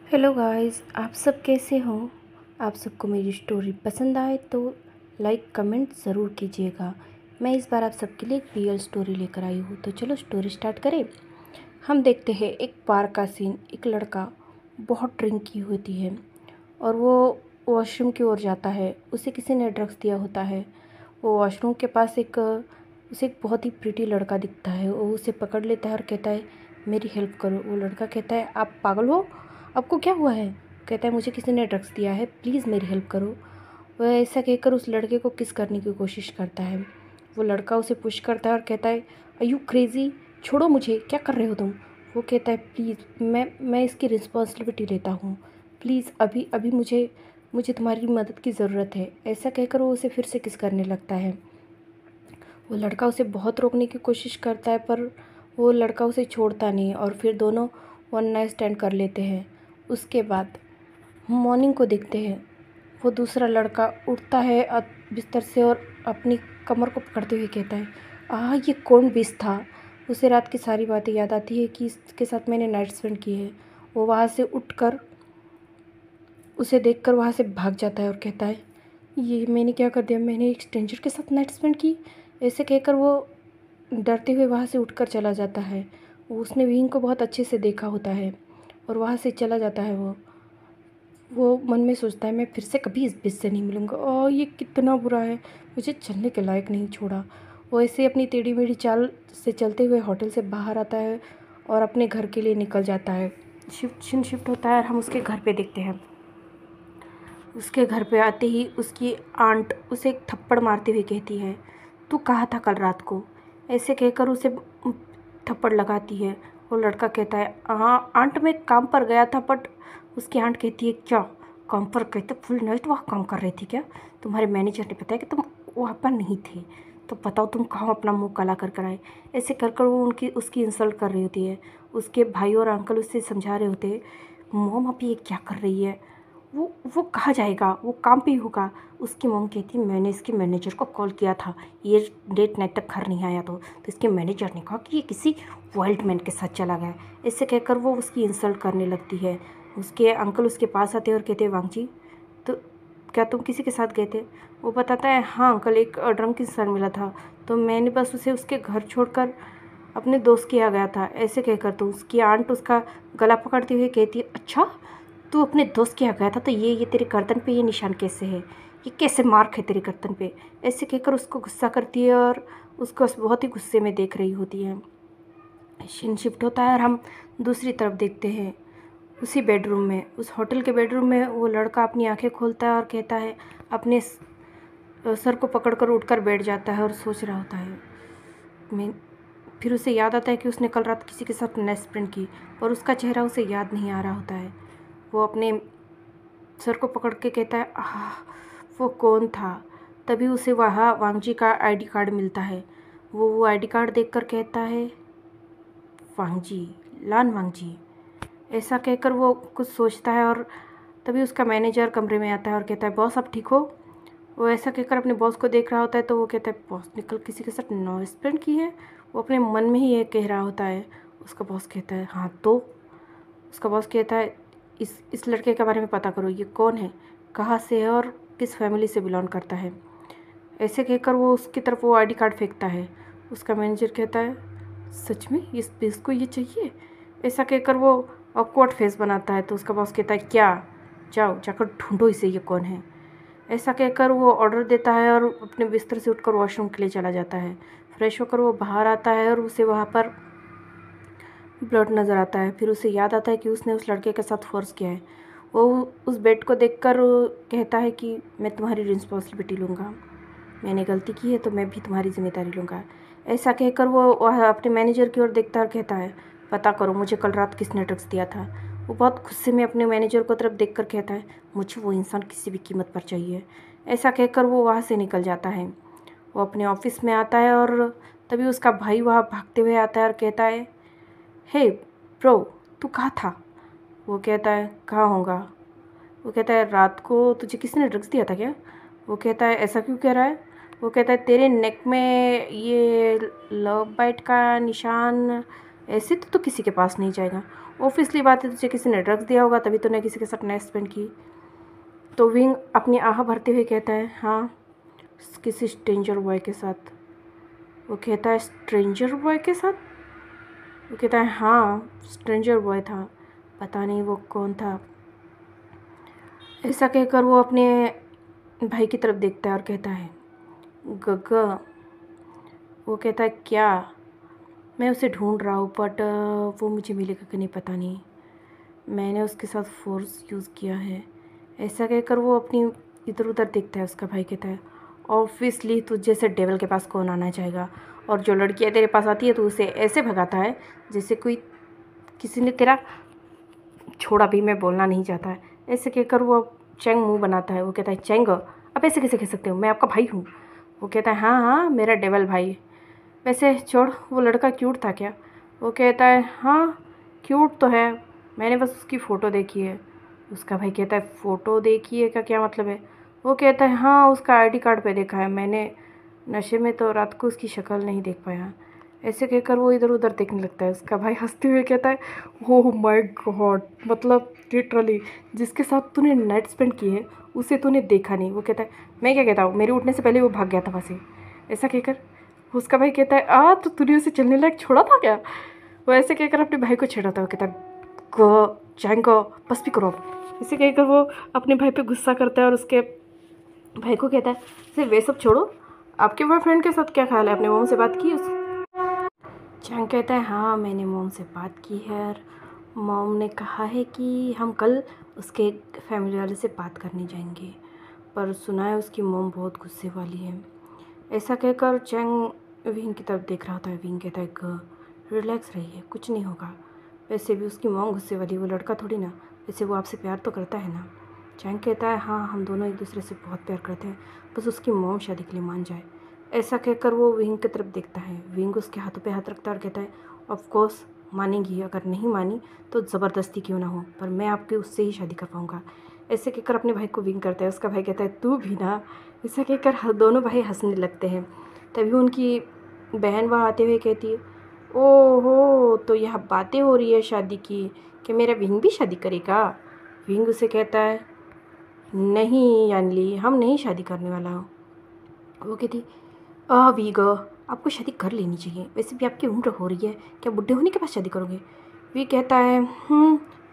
Hello guys, आप सब कैसे हो। आप सबको मेरी स्टोरी पसंद आए तो लाइक कमेंट ज़रूर कीजिएगा। मैं इस बार आप सबके लिए एक रियल स्टोरी लेकर आई हूँ, तो चलो स्टोरी स्टार्ट करें। हम देखते हैं एक पार्क का सीन। एक लड़का बहुत ड्रिंक की होती है और वो वॉशरूम की ओर जाता है। उसे किसी ने ड्रग्स दिया होता है। वो वॉशरूम के पास उसे एक बहुत ही प्रिटी लड़का दिखता है। वो उसे पकड़ लेता है और कहता है, मेरी हेल्प करो। वो लड़का कहता है, आप पागल हो, आपको क्या हुआ है। कहता है, मुझे किसी ने ड्रग्स दिया है, प्लीज़ मेरी हेल्प करो। वह ऐसा कहकर उस लड़के को किस करने की कोशिश करता है। वो लड़का उसे पुश करता है और कहता है, आर यू क्रेज़ी, छोड़ो मुझे, क्या कर रहे हो तुम। वो कहता है, प्लीज़ मैं इसकी रिस्पॉन्सिबिलिटी लेता हूँ, प्लीज़ अभी अभी मुझे मुझे तुम्हारी मदद की ज़रूरत है। ऐसा कहकर वो उसे फिर से किस करने लगता है। वो लड़का उसे बहुत रोकने की कोशिश करता है, पर वो लड़का उसे छोड़ता नहीं और फिर दोनों वन नाइट स्टैंड कर लेते हैं। उसके बाद मॉर्निंग को देखते हैं। वो दूसरा लड़का उठता है बिस्तर से और अपनी कमर को पकड़ते हुए कहता है, ये कौन बेइज्जत था। उसे रात की सारी बातें याद आती है कि इसके साथ मैंने नाइट स्पेंड की है। वो वहाँ से उठकर उसे देखकर वहाँ से भाग जाता है और कहता है, ये मैंने क्या कर दिया, मैंने एक स्ट्रेंजर के साथ नाइट स्पेंड की। ऐसे कहकर वो डरते हुए वहाँ से उठकर चला जाता है। उसने विंग को बहुत अच्छे से देखा होता है और वहाँ से चला जाता है। वो मन में सोचता है, मैं फिर से कभी इस बीच से नहीं मिलूँगा। ये कितना बुरा है, मुझे चलने के लायक नहीं छोड़ा। वो ऐसे अपनी टेढ़ी मेढ़ी चाल से चलते हुए होटल से बाहर आता है और अपने घर के लिए निकल जाता है। शिफ्ट होता है और हम उसके घर पे देखते हैं। उसके घर पे आते ही उसकी आंट उसे एक थप्पड़ मारते हुए कहती है, तू कहाँ था कल रात को। ऐसे कहकर उसे थप्पड़ लगाती है। वो लड़का कहता है, हाँ आंट, मैं काम पर गया था। बट उसकी आंट कहती है, क्या काम पर गए थे, फुल नाइट वहाँ काम कर रही थी क्या। तुम्हारे मैनेजर ने बताया कि तुम वहाँ पर नहीं थे, तो बताओ तुम कहाँ अपना मुंह काला कर कर आए। ऐसे कर कर वो उसकी इंसल्ट कर रही होती है। उसके भाई और अंकल उससे समझा रहे होते हैं, मॉम अभी ये क्या कर रही है, वो कहाँ जाएगा, वो काम पे ही होगा। उसकी मॉम कहती, मैंने इसके मैनेजर को कॉल किया था, ये लेट नाइट तक घर नहीं आया तो इसके मैनेजर ने कहा कि ये किसी वाइल्ड मैन के साथ चला गया। ऐसे कहकर वो उसकी इंसल्ट करने लगती है। उसके अंकल उसके पास आते हैं और कहते हैं, वांगजी, तो क्या तुम किसी के साथ गए थे। वो बताता है, हाँ अंकल, एक ड्रंक इंसान मिला था, तो मैंने बस उसे उसके घर छोड़कर अपने दोस्त के यहाँ गया था। ऐसे कहकर तो उसकी आंट उसका गला पकड़ते हुए कहती है, अच्छा तू अपने दोस्त के यहाँ गया था, तो ये तेरे गर्दन पे ये निशान कैसे है, ये कैसे मार्क है तेरे गर्दन पे। ऐसे कहकर उसको गुस्सा करती है और उसको बहुत ही गुस्से में देख रही होती है। सीन शिफ्ट होता है और हम दूसरी तरफ देखते हैं। उसी बेडरूम में, उस होटल के बेडरूम में, वो लड़का अपनी आंखें खोलता है और कहता है, अपने सर को पकड़कर उठकर बैठ जाता है और सोच रहा होता है। मैं फिर उसे याद आता है कि उसने कल रात किसी के साथ नाइट स्पेंड की और उसका चेहरा उसे याद नहीं आ रहा होता है। वो अपने सर को पकड़ के कहता है, वो कौन था। तभी उसे वहाँ वांगजी का आईडी कार्ड मिलता है। वो आईडी कार्ड देखकर कहता है, वांगजी, लान वांगजी। ऐसा कहकर वो कुछ सोचता है और तभी उसका मैनेजर कमरे में आता है और कहता है, बॉस आप ठीक हो। वो ऐसा कहकर अपने बॉस को देख रहा होता है, तो वो कहता है, बॉस ने कल किसी के साथ नो स्पेंड की है। वो अपने मन में ही ये कह रहा होता है। उसका बॉस कहता है, हाँ तो। उसका बॉस कहता है, इस लड़के के बारे में पता करो, ये कौन है, कहाँ से है और किस फैमिली से बिलोंग करता है। ऐसे कहकर वो उसकी तरफ वो आईडी कार्ड फेंकता है। उसका मैनेजर कहता है, सच में इसको ये चाहिए। ऐसा कहकर वो ऑकवर्ड फेस बनाता है। तो उसका बॉस कहता है, क्या, जाओ जाकर ढूंढो इसे, ये कौन है। ऐसा कहकर वो ऑर्डर देता है और अपने बिस्तर से उठकर वॉशरूम के लिए चला जाता है। फ्रेश होकर वो बाहर आता है और उसे वहाँ पर ब्लड नज़र आता है। फिर उसे याद आता है कि उसने उस लड़के के साथ फोर्स किया है। वो उस बेड को देखकर कहता है कि मैं तुम्हारी रिस्पॉन्सिबिलिटी लूँगा, मैंने गलती की है तो मैं भी तुम्हारी जिम्मेदारी लूँगा। ऐसा कहकर वो अपने मैनेजर की ओर देखता और कहता है, पता करो मुझे कल रात किसने ड्रग्स दिया था। वो बहुत गुस्से में अपने मैनेजर को तरफ देखकर कहता है, मुझे वो इंसान किसी भी कीमत पर चाहिए। ऐसा कहकर वो वहाँ से निकल जाता है। वो अपने ऑफिस में आता है और तभी उसका भाई वहाँ भागते हुए आता है और कहता है, हे ब्रो, तू कहाँ था। वो कहता है, कहाँ होगा। वो कहता है, रात को तुझे किसी ने ड्रग्स दिया था क्या। वो कहता है, ऐसा क्यों कह रहा है। वो कहता है, तेरे नेक में ये लव बाइट का निशान ऐसे तो किसी के पास नहीं जाएगा। ऑब्वियसली बात है, तुझे किसी ने ड्रग्स दिया होगा तभी तूने किसी के साथ नाइट स्पेंड की। तो विंग अपनी आह भरते हुए कहता है हाँ, किसी स्ट्रेंजर बॉय के साथ। वो कहता है स्ट्रेंजर बॉय के साथ? वो कहता है हाँ, स्ट्रेंजर बॉय था, पता नहीं वो कौन था। ऐसा कहकर वो अपने भाई की तरफ देखता है और कहता है गग्गा। वो कहता है क्या? मैं उसे ढूंढ रहा हूँ बट वो मुझे मिलेगा कि नहीं पता नहीं, मैंने उसके साथ फोर्स यूज़ किया है। ऐसा कहकर वो अपनी इधर उधर देखता है। उसका भाई कहता है ऑब्वियसली तुझ जैसे डेवल के पास कौन आना चाहेगा, और जो लड़कियाँ तेरे पास आती है तो उसे ऐसे भगाता है जैसे कोई किसी ने तेरा छोड़ा भी, मैं बोलना नहीं चाहता है। ऐसे कहकर वो चैंग मुंह बनाता है। वो कहता है चैंग, आप ऐसे कैसे कह सकते हो, मैं आपका भाई हूँ। वो कहता है हाँ हाँ, मेरा डेवल भाई। वैसे छोड़, वो लड़का क्यूट था क्या? वो कहता है हाँ क्यूट तो है, मैंने बस उसकी फ़ोटो देखी है। उसका भाई कहता है फ़ोटो देखी है का क्या मतलब है? वो कहता है हाँ, उसका आईडी कार्ड पे देखा है मैंने, नशे में तो रात को उसकी शक्ल नहीं देख पाया। ऐसे कहकर वो इधर उधर देखने लगता है। उसका भाई हंसते हुए कहता है ओह माय गॉड, मतलब लिटरली जिसके साथ तूने नाइट स्पेंड की है उसे तूने देखा नहीं। वो कहता है मैं क्या कहता हूँ, मेरे उठने से पहले वो भाग गया था वहाँ से। ऐसा कहकर उसका भाई कहता है तो तूने उसे चलने लायक छोड़ा था क्या? वो ऐसे कहकर अपने भाई को छेड़ाता है। वो कहता है जाएंगे, बस भी करो। इसे कहकर वो अपने भाई पे गुस्सा करता है और उसके भाई को कहता है सिर्फ वे सब छोड़ो, आपके बॉयफ्रेंड के साथ क्या ख्याल है, अपने मॉम से बात की? उस चैंग कहता है हाँ, मैंने मॉम से बात की है और मॉम ने कहा है कि हम कल उसके फैमिली वाले से बात करने जाएंगे, पर सुना है उसकी मॉम बहुत गुस्से वाली है। ऐसा कहकर चैंग विंग की तरफ देख रहा होता है। विंग कहता है रिलैक्स रहिए, कुछ नहीं होगा, वैसे भी उसकी मॉम गुस्से वाली, वो लड़का थोड़ी ना, वैसे वो आपसे प्यार तो करता है ना। चैंग कहता है हाँ, हम दोनों एक दूसरे से बहुत प्यार करते हैं, बस उसकी मॉम शादी के लिए मान जाए। ऐसा कहकर वो विंग की तरफ देखता है। विंग उसके हाथों पे हाथ रखता है और कहता है ऑफ कोर्स मानेंगी, अगर नहीं मानी तो ज़बरदस्ती क्यों ना हो, पर मैं आपके उससे ही शादी कर पाऊँगा। ऐसे कहकर अपने भाई को विंग करता है। उसका भाई कहता है तू भी ना। ऐसा कहकर दोनों भाई हंसने लगते हैं। तभी उनकी बहन वहाँ आते हुए कहती है ओहो, तो यह बातें हो रही है शादी की, कि मेरा विंग भी शादी करेगा? विंग उसे कहता है नहीं यानली, हम नहीं शादी करने वाला हूँ। वो कहती वीग, आपको शादी कर लेनी चाहिए, वैसे भी आपकी उम्र हो रही है, क्या बुढ़े होने के बाद शादी करोगे? वी कहता है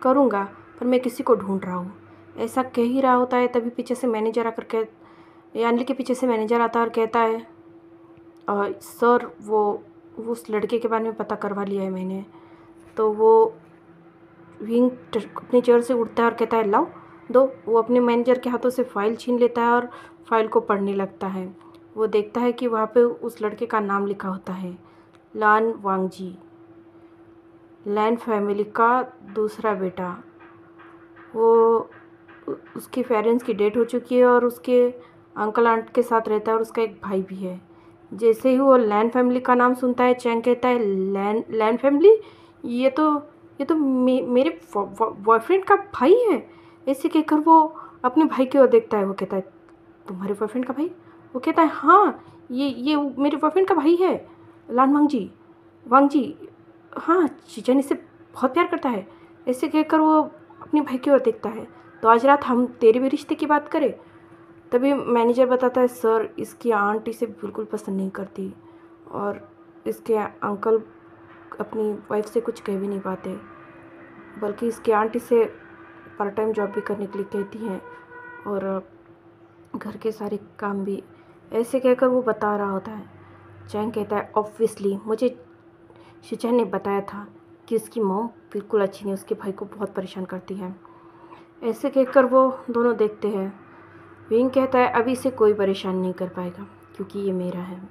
करूँगा, पर मैं किसी को ढूंढ रहा हूँ। ऐसा कह ही रहा होता है तभी पीछे से मैनेजर आकर यानली के पीछे से मैनेजर आता है और कहता है सर वो उस लड़के के बारे में पता करवा लिया है मैंने। तो वो विंग अपनी चेयर से उठता है और कहता है लाओ दो। वो अपने मैनेजर के हाथों से फ़ाइल छीन लेता है और फाइल को पढ़ने लगता है। वो देखता है कि वहाँ पे उस लड़के का नाम लिखा होता है लान वांगजी, लैन फैमिली का दूसरा बेटा। वो उसके पेरेंट्स की डेथ हो चुकी है और उसके अंकल आंट के साथ रहता है और उसका एक भाई भी है। जैसे ही वो लैन फैमिली का नाम सुनता है, चैंग कहता है लैन फैमिली, ये तो मेरे बॉयफ्रेंड का भाई है। ऐसे कहकर वो अपने भाई की ओर देखता है। वो कहता है तुम्हारे बॉयफ्रेंड का भाई? वो कहता है हाँ, ये मेरे बॉयफ्रेंड का भाई है, लान वांगजी। हाँ, चीचन इससे बहुत प्यार करता है। ऐसे कहकर वो अपने भाई की ओर देखता है। तो आज रात हम तेरे भी रिश्ते की बात करें? तभी मैनेजर बताता है सर, इसकी आंट इसे बिल्कुल पसंद नहीं करती और इसके अंकल अपनी वाइफ से कुछ कह भी नहीं पाते, बल्कि इसकी आंट इसे पार्ट टाइम जॉब भी करने के लिए कहती हैं और घर के सारे काम भी। ऐसे कहकर वो बता रहा होता है। चैंग कहता है ऑब्वियसली मुझे शिचैन ने बताया था कि उसकी मॉम बिल्कुल अच्छी नहीं, उसके भाई को बहुत परेशान करती है। ऐसे कहकर वो दोनों देखते हैं। विंग कहता है अभी इसे कोई परेशान नहीं कर पाएगा क्योंकि ये मेरा है,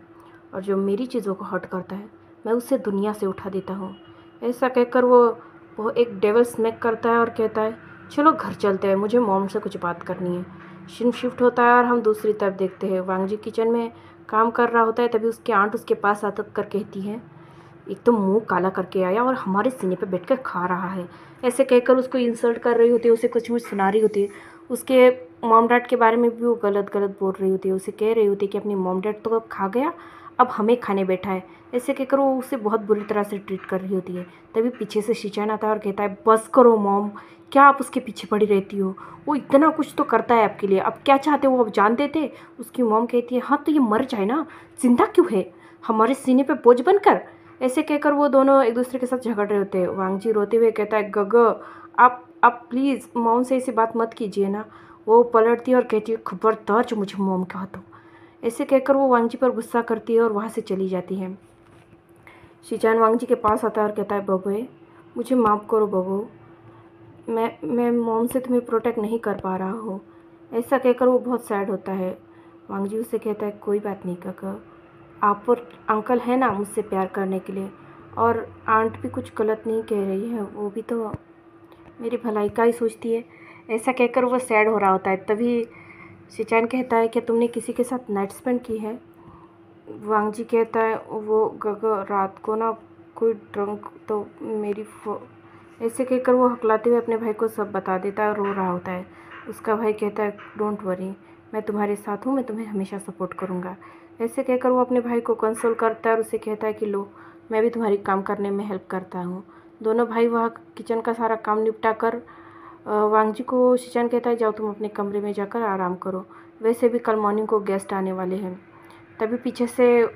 और जो मेरी चीज़ों को हर्ट करता है मैं उसे दुनिया से उठा देता हूँ। ऐसा कहकर वो एक डेवल स्मैक करता है और कहता है चलो घर चलते हैं, मुझे मॉम से कुछ बात करनी है। शिफ्ट होता है और हम दूसरी तरफ देखते हैं। वांगजी किचन में काम कर रहा होता है। तभी उसकी आंट उसके पास आकर कहती है एक तो मुंह काला करके आया और हमारे सीने पे बैठकर खा रहा है। ऐसे कहकर उसको इंसल्ट कर रही होती है, उसे कुछ मुझ सुना रही होती है। उसके मॉम डैड के बारे में भी वो गलत बोल रही होती है। उसे कह रही होती है कि अपनी मॉम डैड तो अब खा गया, अब हमें खाने बैठा है। ऐसे कहकर वो उसे बहुत बुरी तरह से ट्रीट कर रही होती है। तभी पीछे से शिचान आता है और कहता है, बस करो मॉम, क्या आप उसके पीछे पड़ी रहती हो? वो इतना कुछ तो करता है आपके लिए, अब क्या चाहते हो, अब जान देते। उसकी मॉम कहती है, हाँ तो ये मर जाए ना, जिंदा क्यों है, हमारे सीने पे बोझ बनकर। ऐसे कहकर वो दोनों एक दूसरे के साथ झगड़ रहे होते हैं। वांगजी रोते हुए कहता है, गग आप प्लीज़ मॉम से ऐसी बात मत कीजिए ना। वो पलटती है और कहती है, खबरदार जो मुझे मॉम कहा तो। ऐसे कहकर वो वांगजी पर गुस्सा करती है और वहाँ से चली जाती है। शिचान वांगजी के पास आता है और कहता है, बबुए मुझे माफ़ करो बबू, मैं मॉम से तुम्हें प्रोटेक्ट नहीं कर पा रहा हूँ। ऐसा कहकर वो बहुत सैड होता है। वांगजी उससे कहता है, कोई बात नहीं काका, आप और अंकल है ना मुझसे प्यार करने के लिए, और आंट भी कुछ गलत नहीं कह रही है, वो भी तो मेरी भलाई का ही सोचती है। ऐसा कहकर वो सैड हो रहा होता है। तभी शिचान कहता है, क्या तुमने किसी के साथ नाइट स्पेंड की है? वांगजी कहता है, वो रात को ना कोई ड्रंक तो मेरी ऐसे कहकर वो हकलाते हुए अपने भाई को सब बता देता है और रो रहा होता है। उसका भाई कहता है, डोंट वरी, मैं तुम्हारे साथ हूँ, मैं तुम्हें हमेशा सपोर्ट करूँगा। ऐसे कहकर वो अपने भाई को कंसोल करता है और उसे कहता है कि लो, मैं भी तुम्हारी काम करने में हेल्प करता हूँ। दोनों भाई वहाँ किचन का सारा काम निपटा कर वांगजी को शिचान कहता है, जाओ तुम अपने कमरे में जाकर आराम करो, वैसे भी कल मॉर्निंग को गेस्ट आने वाले हैं। तभी पीछे से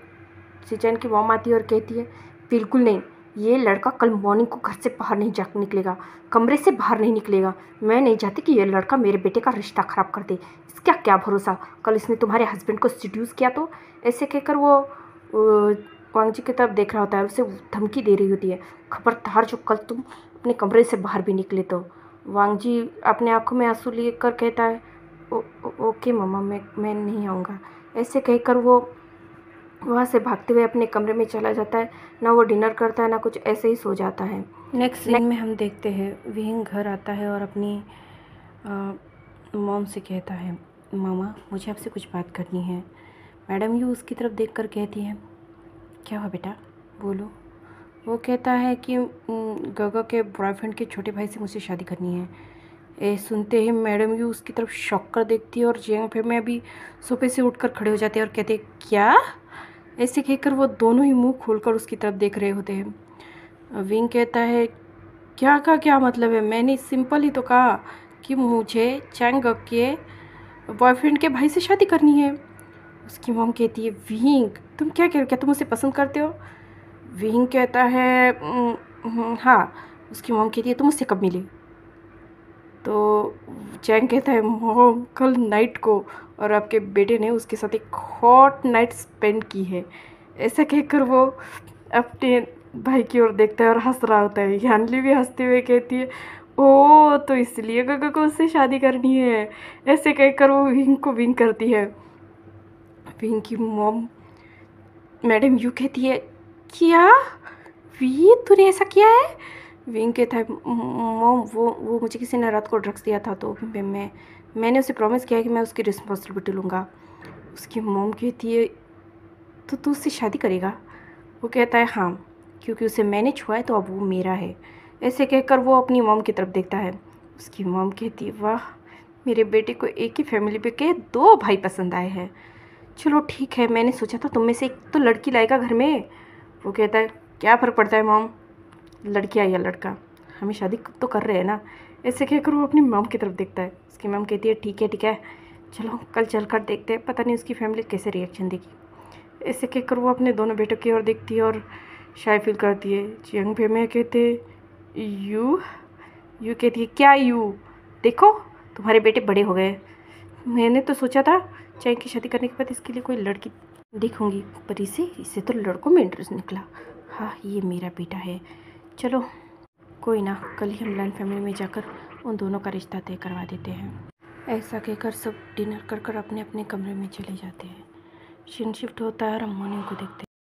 शिचान की मॉम आती है और कहती है, बिल्कुल नहीं, ये लड़का कल मॉर्निंग को घर से बाहर नहीं जा निकलेगा, कमरे से बाहर नहीं निकलेगा। मैं नहीं चाहती कि ये लड़का मेरे बेटे का रिश्ता ख़राब कर दे। इसका क्या भरोसा, कल इसने तुम्हारे हस्बैंड को सिड्यूस किया तो। ऐसे कहकर वो वांगजी की तरफ देख रहा होता है, उसे धमकी दे रही होती है, खबरदार जो कल तुम अपने कमरे से बाहर भी निकले तो। वांगजी अपने आंखों में आंसू लेकर कहता है, ओके मम्मा, मैं नहीं आऊँगा। ऐसे कहकर वो वहाँ से भागते हुए अपने कमरे में चला जाता है। ना वो डिनर करता है ना कुछ, ऐसे ही सो जाता है। नेक्स्ट सीन में हम देखते हैं विहिंग घर आता है और अपनी मॉम से कहता है, मामा मुझे आपसे कुछ बात करनी है। मैडम यू उसकी तरफ देखकर कहती है, क्या हुआ बेटा, बोलो। वो कहता है कि गगा के बॉयफ्रेंड के छोटे भाई से मुझे शादी करनी है। ये सुनते ही मैडम यू उसकी तरफ शॉक कर देखती है और जियांग फे में अभी सोफे से उठकर खड़े हो जाते हैं और कहते हैं, क्या? ऐसे कहकर वो दोनों ही मुंह खोलकर उसकी तरफ देख रहे होते हैं। विंग कहता है, क्या का क्या मतलब है, मैंने सिंपल ही तो कहा कि मुझे चैंग के बॉयफ्रेंड के भाई से शादी करनी है। उसकी मॉम कहती है, विंग तुम क्या कह रहे हो, क्या तुम उसे पसंद करते हो? विंग कहता है, हाँ। उसकी मॉम कहती है, तुम उससे कब मिले? तो चैंग कहता है, मॉम कल नाइट को, और आपके बेटे ने उसके साथ एक हॉट नाइट स्पेंड की है। ऐसा कहकर वो अपने भाई की ओर देखता है और हंस रहा होता है। यानली भी हंसते हुए कहती है, ओ तो इसलिए गगा को उससे शादी करनी है। ऐसे कहकर वो विंग को विंग करती है। विंग की मॉम मैडम यू कहती है, क्या वी तूने ऐसा किया है? विंग कहता है, मॉम वो मुझे किसी ने रात को ड्रग्स दिया था, तो मैंने उसे प्रॉमिस किया कि मैं उसकी रिस्पॉन्सिबिलिटी लूँगा। उसकी मॉम कहती है, तो तू उससे शादी करेगा? वो कहता है, हाँ, क्योंकि उसे मैंने छुआ है तो अब वो मेरा है। ऐसे कहकर वो अपनी मॉम की तरफ देखता है। उसकी मॉम कहती है, वाह, मेरे बेटे को एक ही फैमिली पे के 2 भाई पसंद आए हैं। चलो ठीक है, मैंने सोचा था तुम में से एक तो लड़की लाएगा घर में। वो कहता है, क्या फ़र्क पड़ता है मॉम, लड़किया या लड़का, हमें शादी तो कर रहे हैं ना। ऐसे कहकर वो अपनी मॉम की तरफ देखता है। उसकी मॉम कहती है, ठीक है, चलो कल चल कर देखते हैं, पता नहीं उसकी फैमिली कैसे रिएक्शन देगी। ऐसे कहकर वो अपने दोनों बेटों की ओर देखती है और शाय फील करती है। जियांग फे में कहते, यू कहती है, क्या यू, देखो तुम्हारे बेटे बड़े हो गए। मैंने तो सोचा था चैंग की शादी करने के बाद इसके लिए कोई लड़की देखूंगी, पर इसे तो लड़कों में इंटरेस्ट निकला। हाँ, ये मेरा बेटा है। चलो कोई ना, कल ही हम लैंड फैमिली में जाकर उन दोनों का रिश्ता तय करवा देते हैं। ऐसा कहकर सब डिनर कर अपने अपने कमरे में चले जाते हैं। शिन शिफ्ट होता है और हम मॉर्निंग को देखते हैं।